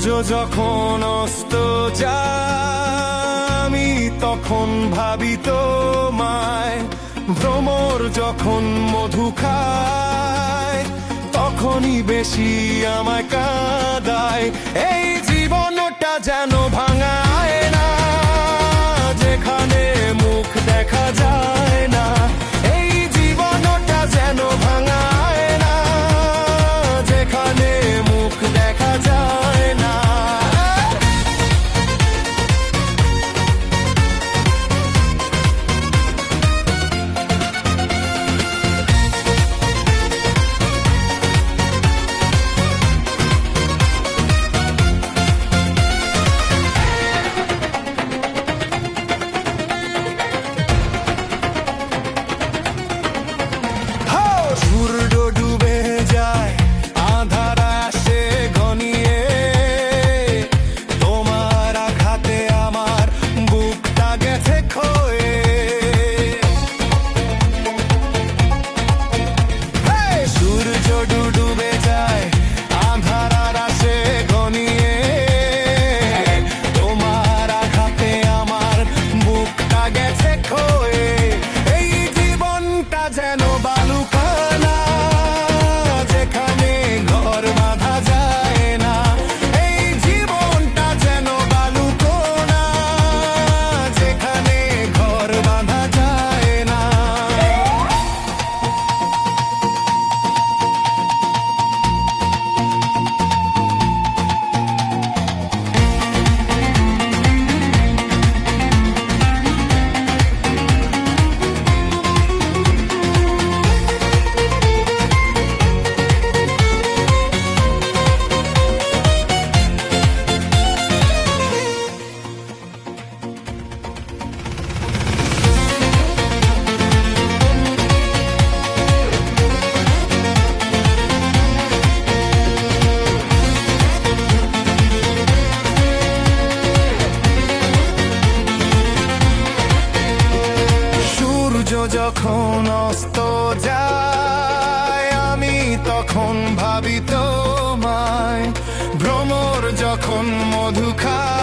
সূর্য যখন অস্ত যায় আমি তখন ভাবি তোমায়, ভ্রমর যখন মধু খায় তখনই বেশি আমায় কাঁদায়। এই জীবনটা যেন ভাঙা আয়না, যেখানে মুখ দেখা যায় না। এই জীবনটা যেন ভাঙা আয়না, যেখানে মুখ দেখা যায় না। সূর্য ডুবে যায়, আঁধার আসে ঘনিয়ে, তোমার আঘাতে আমার বুকটা গেছে ক্ষয়ে। সূর্য ডুবে যায়, আঁধার আসে ঘনিয়ে, তোমার আঘাতে আমার বুকটা গেছে ক্ষয়ে। এই জীবনটা যেন বালুকানা, যেখানে ঘর বাঁধা যায় না। এই জীবনটা যেন বালুকোনা, যেখানে ঘর বাঁধা যায় না। সূর্য যখন অস্ত যায় আমি তখন ভাবি তোমায়, ভ্রমর যখন মধু খায়